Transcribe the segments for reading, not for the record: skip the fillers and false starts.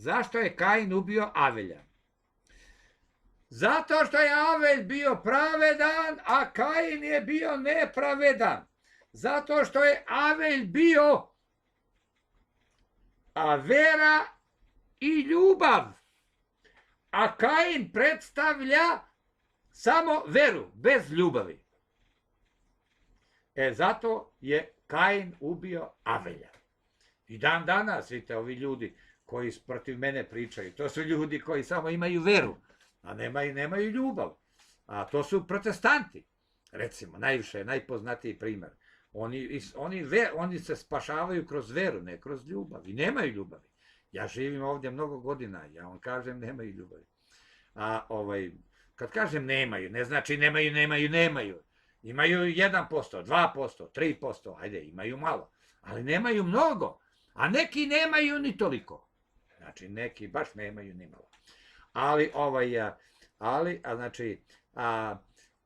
zašto je Kain ubio Avelja? Zato što je Avelj bio pravedan, a Kain je bio nepravedan. Zato što je Avelj bio vera i ljubav, a Kain predstavlja samo veru, bez ljubavi. Zato je Kain ubio Avelja. I dan danas, vidite, ovi ljudi koji protiv mene pričaju, to su ljudi koji samo imaju veru, a nemaju ljubav. A to su protestanti, recimo, najpoznatiji primer. Oni se spašavaju kroz veru, ne kroz ljubav. I nemaju ljubavi. Ja živim ovdje mnogo godina, ja vam kažem nemaju ljubavi. Kad kažem nemaju, ne znači nemaju. Imaju 1%, 2%, 3%, ajde, imaju malo. Ali nemaju mnogo. A neki nemaju ni toliko. Znači, neki baš nemaju ni malo.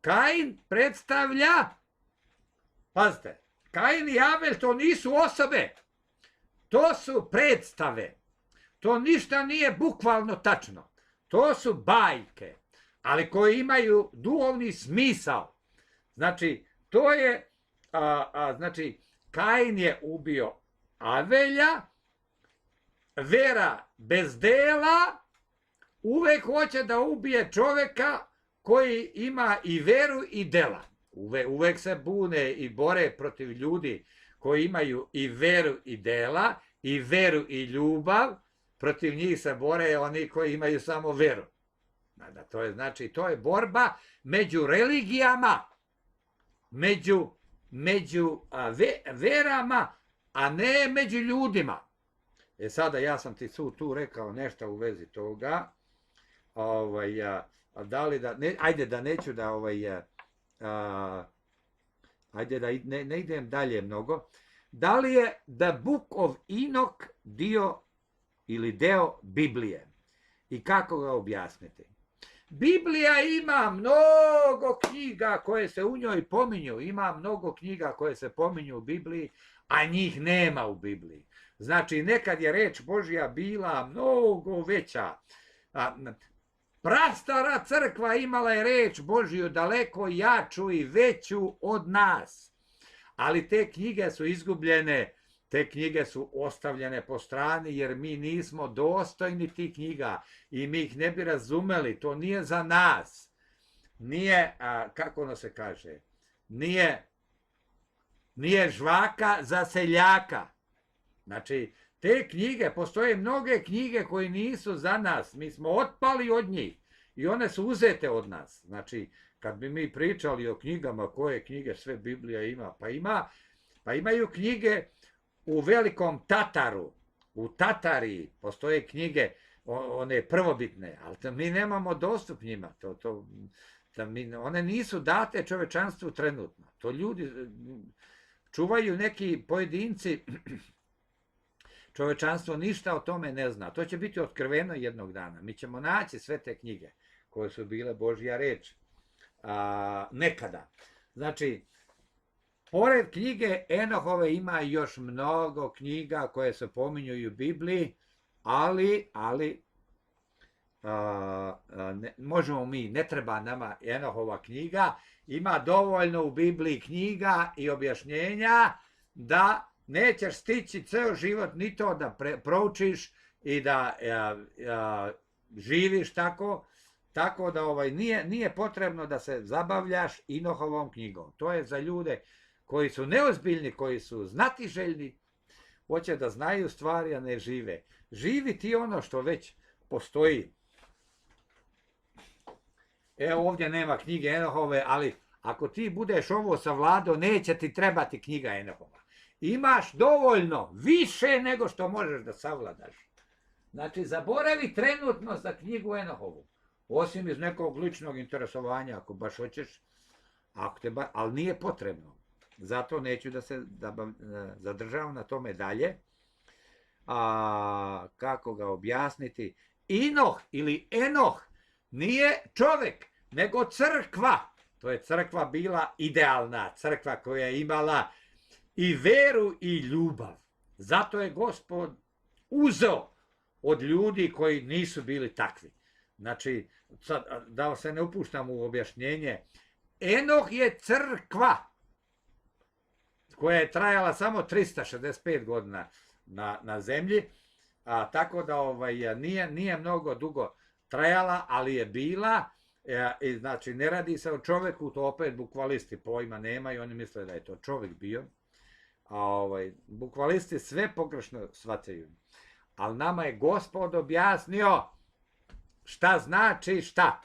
Kain predstavlja, pazite, Kain i Abel to nisu osobe, to su predstave, to ništa nije bukvalno tačno, to su bajke, ali koje imaju duhovni smisao. Znači, to je, Kain je ubio Avelja, vera bez dela uvek hoće da ubije čoveka koji ima i veru i dela. Uvek se bune i bore protiv ljudi koji imaju i veru i dela, i veru i ljubav. Protiv njih se bore oni koji imaju samo veru. To je borba među religijama, među verama, a ne među ljudima. Sada ja sam ti tu rekao nešto u vezi toga. Ajde da neću da ajde da ne idem dalje mnogo. Da li je The Book of Enoch dio ili deo Biblije? I kako ga objasniti? Biblija ima mnogo knjiga koje se u njoj pominju. Ima mnogo knjiga koje se pominju u Bibliji, a njih nema u Bibliji. Znači, nekad je reč Božja bila mnogo veća. Prastara crkva imala je reč Božju daleko jaču i veću od nas. Ali te knjige su izgubljene, te knjige su ostavljene po strani jer mi nismo dostojni tih knjiga i mi ih ne bi razumeli. To nije za nas. Nije, kako ono se kaže, nije žvaka za seljaka. Znači, te knjige, postoje mnoge knjige koje nisu za nas. Mi smo otpali od njih i one su uzete od nas. Znači, kad bi mi pričali o knjigama, koje knjige sve Biblija ima, pa imaju knjige u Velikom Tataru, u Tatariji, postoje knjige, one prvobitne, ali mi nemamo dostup njima. One nisu date čovečanstvu trenutno. To ljudi čuvaju neki pojedinci. Čovečanstvo ništa o tome ne zna. To će biti otkriveno jednog dana. Mi ćemo naći sve te knjige koje su bile Božja reč nekada. Znači, pored knjige Enohove ima još mnogo knjiga koje se pominju i u Bibliji, ali možemo mi, ne treba nama Enohova knjiga, ima dovoljno u Bibliji knjiga i objašnjenja da nećeš stići ceo život ni to da proučiš i da živiš tako da nije potrebno da se zabavljaš Enohovom knjigom. To je za ljude koji su neozbiljni, koji su znatiželjni, hoće da znaju stvari, a ne žive. Živi ti ono što već postoji. Evo ovdje nema knjige Enohove, ali ako ti budeš ovo savladao, neće ti trebati knjiga Enohova. Imaš dovoljno, više nego što možeš da savladaš. Znači, zaboravi trenutno za knjigu Enohovu. Osim iz nekog ličnog interesovanja, ako baš hoćeš, ali nije potrebno. Zato neću da se zadržavam na tome dalje. Kako ga objasniti? Enoh ili Enoh nije čovek, nego crkva. To je crkva bila idealna, crkva koja je imala i veru i ljubav. Zato je Gospod uzeo od ljudi koji nisu bili takvi. Znači, sad, da se ne upuštam u objašnjenje, Enoh je crkva koja je trajala samo 365 godina na zemlji, tako da nije mnogo dugo trajala, ali je bila. I znači, ne radi se o čoveku, to opet bukvalisti pojma nemaju, oni misle da je to čovek bio. Bukvalisti sve pogrešno shvataju. Ali nama je Gospod objasnio šta znači šta.